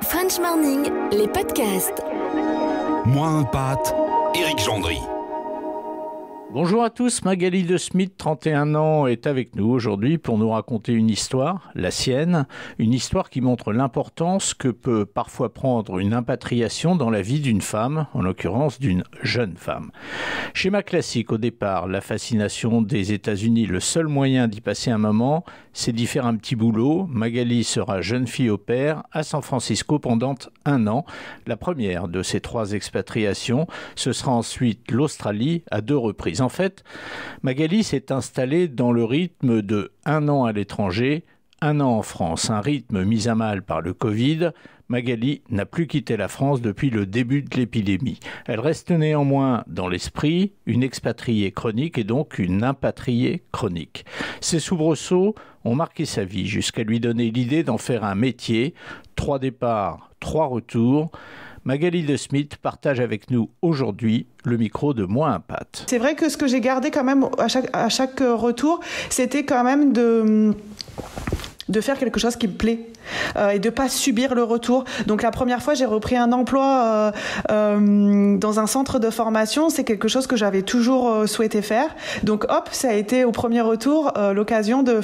French Morning, les podcasts. Moins un pâte, Éric Gendry. Bonjour à tous, Magali De Smidt, 31 ans, est avec nous aujourd'hui pour nous raconter une histoire, la sienne, une histoire qui montre l'importance que peut parfois prendre une impatriation dans la vie d'une femme, en l'occurrence d'une jeune femme. Schéma classique au départ, la fascination des États-Unis, le seul moyen d'y passer un moment, c'est d'y faire un petit boulot. Magali sera jeune fille au pair à San Francisco pendant 1 an. La première de ces 3 expatriations, ce sera ensuite l'Australie à 2 reprises. En fait, Magali s'est installée dans le rythme de 1 an à l'étranger, 1 an en France, un rythme mis à mal par le Covid. Magali n'a plus quitté la France depuis le début de l'épidémie. Elle reste néanmoins dans l'esprit une expatriée chronique et donc une impatriée chronique. Ces soubresauts ont marqué sa vie jusqu'à lui donner l'idée d'en faire un métier. 3 départs, 3 retours. Magali De Smidt partage avec nous aujourd'hui le micro de Moins un pâte. C'est vrai que ce que j'ai gardé quand même à chaque retour, c'était quand même de faire quelque chose qui me plaît et de pas subir le retour. Donc la première fois, j'ai repris un emploi dans un centre de formation. C'est quelque chose que j'avais toujours souhaité faire. Donc hop, ça a été au premier retour l'occasion de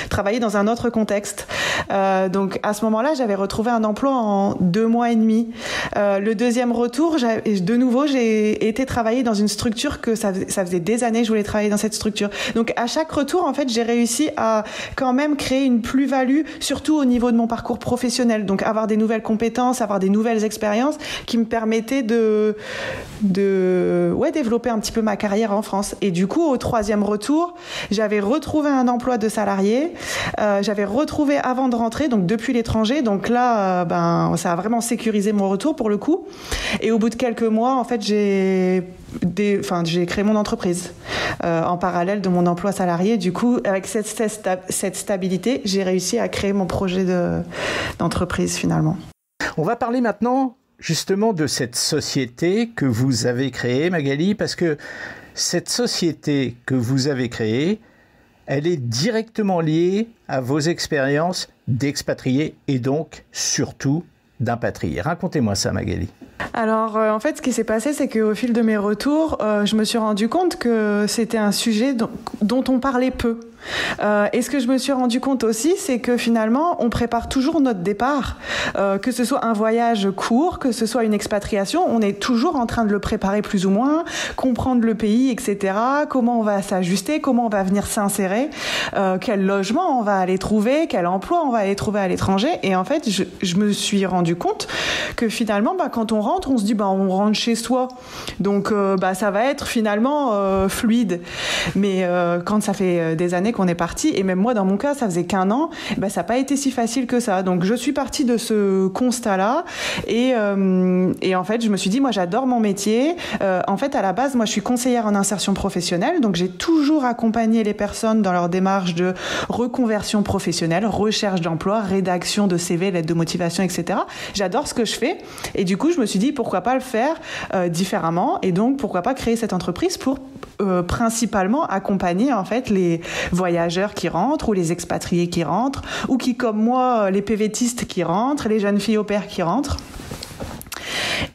travailler dans un autre contexte. Donc à ce moment-là, j'avais retrouvé un emploi en 2 mois et demi. Le deuxième retour, de nouveau, j'ai été travailler dans une structure que ça faisait des années que je voulais travailler dans cette structure. Donc à chaque retour, en fait, j'ai réussi à quand même créer une plus-value, surtout au niveau de mon parcours professionnel. Donc avoir des nouvelles compétences, avoir des nouvelles expériences qui me permettaient de développer un petit peu ma carrière en France. Et du coup, au 3e retour, j'avais retrouvé un emploi de salarié. J'avais retrouvé avant de rentrer, donc depuis l'étranger. Donc là, ça a vraiment sécurisé mon retour pour le coup. Et au bout de quelques mois, en fait, j'ai créé mon entreprise en parallèle de mon emploi salarié. Du coup, avec cette stabilité, j'ai réussi à créer mon projet d'entreprise finalement. On va parler maintenant justement de cette société que vous avez créée, Magali, parce que cette société que vous avez créée, elle est directement liée à vos expériences d'expatriés et donc surtout d'impatriés. Racontez-moi ça, Magali. Alors, en fait, ce qui s'est passé, c'est qu'au fil de mes retours, je me suis rendu compte que c'était un sujet dont on parlait peu. Et ce que je me suis rendu compte aussi, c'est que finalement, on prépare toujours notre départ. Que ce soit un voyage court, que ce soit une expatriation, on est toujours en train de le préparer plus ou moins, comprendre le pays, etc. Comment on va s'ajuster, comment on va venir s'insérer, quel logement on va aller trouver, quel emploi on va aller trouver à l'étranger. Et en fait, je me suis rendu compte que finalement, quand on rentre, on se dit on rentre chez soi. Donc, ça va être finalement fluide. Mais quand ça fait des années qu'on est parti, et même moi dans mon cas ça faisait qu'1 an, ça n'a pas été si facile que ça. Donc je suis partie de ce constat-là et en fait je me suis dit moi j'adore mon métier. En fait à la base moi je suis conseillère en insertion professionnelle, donc j'ai toujours accompagné les personnes dans leur démarche de reconversion professionnelle, recherche d'emploi, rédaction de CV, lettre de motivation, etc. J'adore ce que je fais et du coup je me suis dit pourquoi pas le faire différemment et donc pourquoi pas créer cette entreprise pour principalement accompagner en fait les voyageurs qui rentrent ou les expatriés qui rentrent ou qui comme moi les PVTistes qui rentrent, les jeunes filles au pair qui rentrent.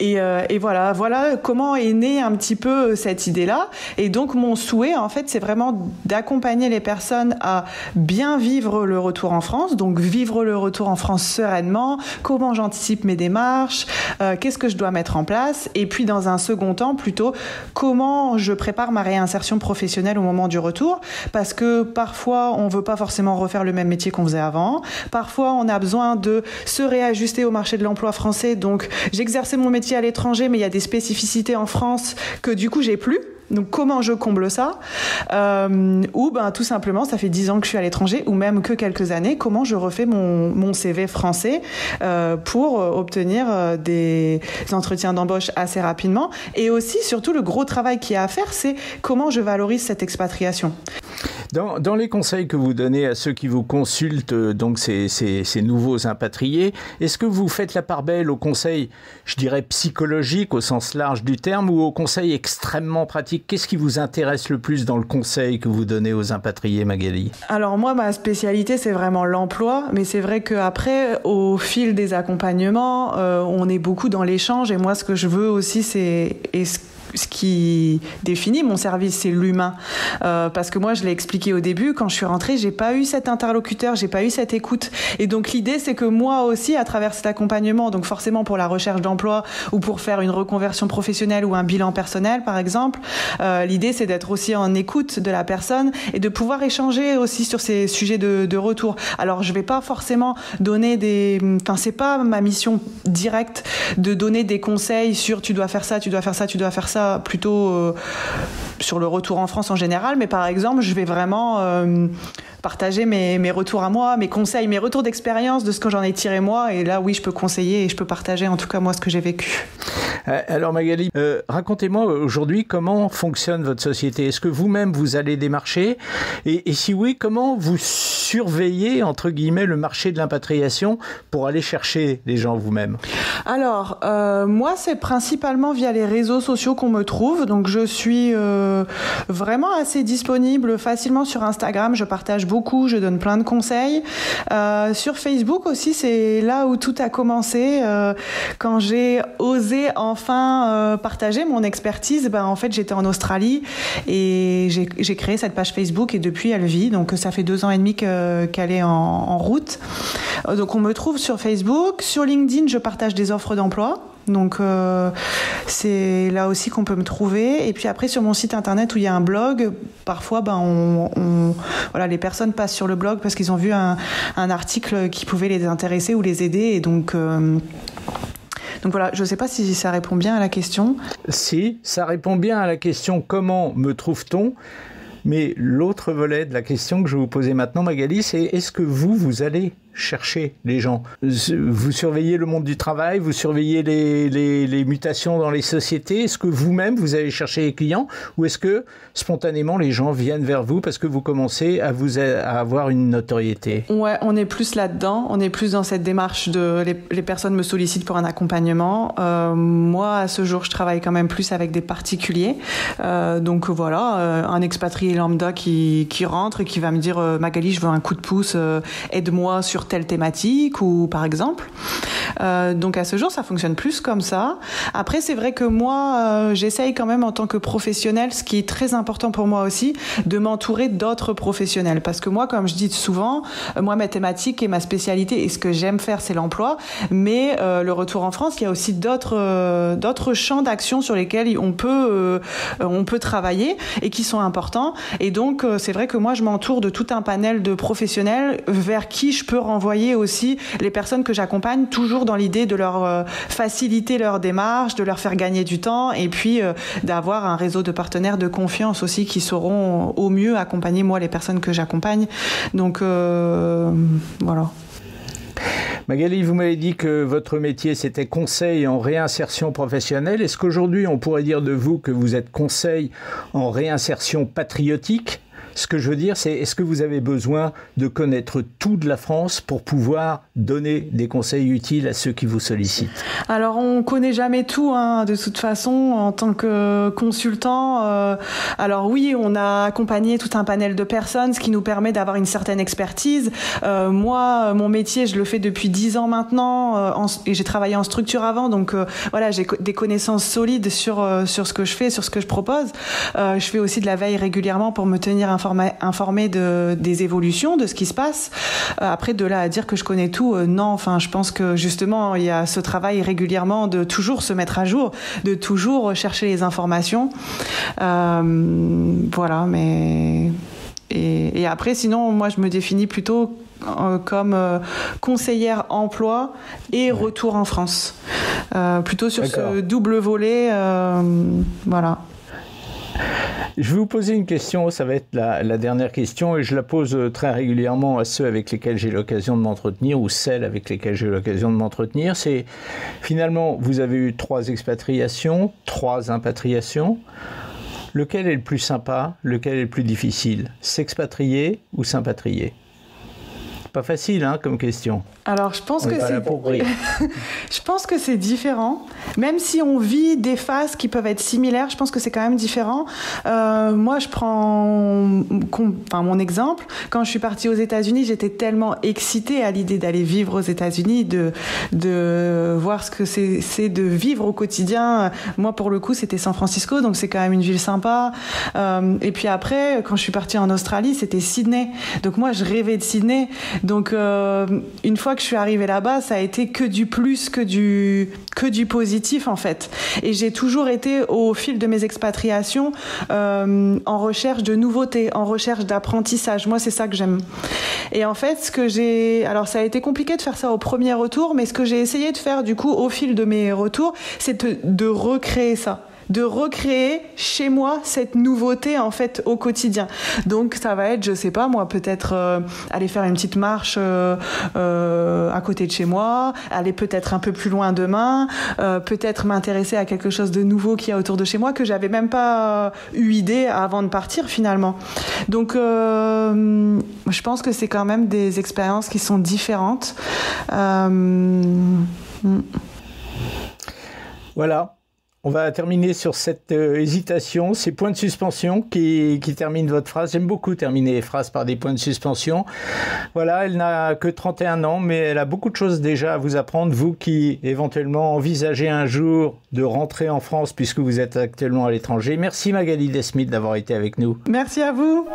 Et voilà comment est née un petit peu cette idée-là. Et donc mon souhait, en fait, c'est vraiment d'accompagner les personnes à bien vivre le retour en France. Donc vivre le retour en France sereinement, comment j'anticipe mes démarches, qu'est-ce que je dois mettre en place. Et puis dans un second temps, plutôt, comment je prépare ma réinsertion professionnelle au moment du retour. Parce que parfois, on ne veut pas forcément refaire le même métier qu'on faisait avant. Parfois, on a besoin de se réajuster au marché de l'emploi français. Donc j'exerçais mon métier à l'étranger, mais il y a des spécificités en France que du coup j'ai plus. Donc comment je comble ça ou tout simplement ça fait 10 ans que je suis à l'étranger ou même que quelques années, comment je refais mon CV français pour obtenir des entretiens d'embauche assez rapidement. Et aussi surtout le gros travail qu'il y a à faire, c'est comment je valorise cette expatriation. Dans les conseils que vous donnez à ceux qui vous consultent, donc ces nouveaux impatriés, est-ce que vous faites la part belle aux conseils, je dirais, psychologiques au sens large du terme, ou aux conseils extrêmement pratiques? Qu'est-ce qui vous intéresse le plus dans le conseil que vous donnez aux impatriés, Magali? Alors moi, ma spécialité, c'est vraiment l'emploi, mais c'est vrai qu'après, au fil des accompagnements, on est beaucoup dans l'échange, et moi, ce que je veux aussi, c'est... Ce qui définit mon service, c'est l'humain. Parce que moi, je l'ai expliqué au début, quand je suis rentrée, j'ai pas eu cet interlocuteur, j'ai pas eu cette écoute. Et donc, l'idée, c'est que moi aussi, à travers cet accompagnement, donc forcément pour la recherche d'emploi ou pour faire une reconversion professionnelle ou un bilan personnel, par exemple, l'idée, c'est d'être aussi en écoute de la personne et de pouvoir échanger aussi sur ces sujets de retour. Alors, je vais pas forcément donner enfin, c'est pas ma mission directe de donner des conseils sur tu dois faire ça, tu dois faire ça, tu dois faire ça, plutôt sur le retour en France en général, mais par exemple, je vais vraiment partager mes retours à moi, mes conseils, mes retours d'expérience de ce que j'en ai tiré moi, et là, oui, je peux conseiller et je peux partager en tout cas moi ce que j'ai vécu. Alors Magali, racontez-moi aujourd'hui comment fonctionne votre société. Est-ce que vous-même vous allez démarcher et si oui, comment vous surveillez entre guillemets le marché de l'impatriation pour aller chercher les gens vous-même? Alors moi, c'est principalement via les réseaux sociaux qu'on me trouve, donc je suis vraiment assez disponible facilement sur Instagram, je partage beaucoup, je donne plein de conseils. Sur Facebook aussi, c'est là où tout a commencé, quand j'ai osé enfin partager mon expertise. En fait, j'étais en Australie et j'ai créé cette page Facebook et depuis elle vit, donc ça fait 2 ans et demi qu'elle est en route. Donc on me trouve sur Facebook, sur LinkedIn, je partage des offres d'emploi. Donc c'est là aussi qu'on peut me trouver. Et puis après sur mon site internet où il y a un blog, parfois voilà, les personnes passent sur le blog parce qu'ils ont vu un article qui pouvait les intéresser ou les aider. Et donc voilà, je ne sais pas si ça répond bien à la question. Si, ça répond bien à la question « Comment me trouve-t-on ?» Mais l'autre volet de la question que je vais vous poser maintenant, Magali, c'est est-ce que vous allez chercher les gens? Vous surveillez le monde du travail, vous surveillez les mutations dans les sociétés. Est-ce que vous-même, vous allez chercher les clients ou est-ce que spontanément les gens viennent vers vous parce que vous commencez à avoir une notoriété? Ouais, on est plus là-dedans. On est plus dans cette démarche de les personnes me sollicitent pour un accompagnement. Moi, à ce jour, je travaille quand même plus avec des particuliers. Donc voilà, un expatrié lambda qui rentre et qui va me dire Magali, je veux un coup de pouce, aide-moi sur telle thématique ou par exemple. Donc à ce jour, ça fonctionne plus comme ça. Après, c'est vrai que moi, j'essaye quand même en tant que professionnel, ce qui est très important pour moi aussi, de m'entourer d'autres professionnels. Parce que moi, comme je dis souvent, moi, ma thématique et ma spécialité et ce que j'aime faire, c'est l'emploi. Mais le retour en France, il y a aussi d'autres champs d'action sur lesquels on peut travailler et qui sont importants. Et donc, c'est vrai que moi, je m'entoure de tout un panel de professionnels vers qui je peux renvoyer aussi les personnes que j'accompagne, toujours dans l'idée de leur faciliter leur démarche, de leur faire gagner du temps et puis d'avoir un réseau de partenaires de confiance aussi qui sauront au mieux accompagner moi les personnes que j'accompagne. Donc voilà. Magali, vous m'avez dit que votre métier c'était conseil en réinsertion professionnelle. Est-ce qu'aujourd'hui on pourrait dire de vous que vous êtes conseil en réinsertion patriotique ? Ce que je veux dire, c'est est-ce que vous avez besoin de connaître tout de la France pour pouvoir donner des conseils utiles à ceux qui vous sollicitent? Alors, on connaît jamais tout, hein, de toute façon, en tant que consultant. Alors oui, on a accompagné tout un panel de personnes, ce qui nous permet d'avoir une certaine expertise. Moi, mon métier, je le fais depuis 10 ans maintenant, et j'ai travaillé en structure avant, donc voilà, j'ai des connaissances solides sur ce que je fais, sur ce que je propose. Je fais aussi de la veille régulièrement pour me tenir informé des évolutions, de ce qui se passe. Après, de là à dire que je connais tout, non. Enfin, je pense que justement, il y a ce travail régulièrement de toujours se mettre à jour, de toujours chercher les informations. Voilà, mais... Et après, sinon, moi, je me définis plutôt comme conseillère emploi et retour en France. Plutôt sur ce double volet, voilà. Je vais vous poser une question, ça va être la dernière question et je la pose très régulièrement à ceux avec lesquels j'ai l'occasion de m'entretenir ou celles avec lesquelles j'ai l'occasion de m'entretenir. C'est finalement, vous avez eu 3 expatriations, 3 impatriations. Lequel est le plus sympa? Lequel est le plus difficile? S'expatrier ou s'impatrier? Pas facile, hein, comme question. Alors, je pense que c'est... je pense que c'est différent. Même si on vit des phases qui peuvent être similaires, je pense que c'est quand même différent. Moi, je prends mon exemple. Quand je suis partie aux États-Unis, j'étais tellement excitée à l'idée d'aller vivre aux États-Unis, de voir ce que c'est de vivre au quotidien. Moi, pour le coup, c'était San Francisco, donc c'est quand même une ville sympa. Et puis après, quand je suis partie en Australie, c'était Sydney. Donc moi, je rêvais de Sydney. Donc une fois que je suis arrivée là-bas, ça a été que du plus, que du positif en fait. Et j'ai toujours été au fil de mes expatriations en recherche de nouveautés, en recherche d'apprentissage. Moi, c'est ça que j'aime. Et en fait, alors ça a été compliqué de faire ça au premier retour, mais ce que j'ai essayé de faire du coup au fil de mes retours, c'est de recréer ça. De recréer chez moi cette nouveauté en fait au quotidien. Donc ça va être, je sais pas moi, peut-être aller faire une petite marche à côté de chez moi, aller peut-être un peu plus loin demain, peut-être m'intéresser à quelque chose de nouveau qu'il y a autour de chez moi que j'avais même pas eu idée avant de partir finalement. Donc je pense que c'est quand même des expériences qui sont différentes. Voilà. On va terminer sur cette hésitation, ces points de suspension qui terminent votre phrase. J'aime beaucoup terminer les phrases par des points de suspension. Voilà, elle n'a que 31 ans, mais elle a beaucoup de choses déjà à vous apprendre. Vous qui éventuellement envisagez un jour de rentrer en France puisque vous êtes actuellement à l'étranger. Merci Magali Desmith d'avoir été avec nous. Merci à vous.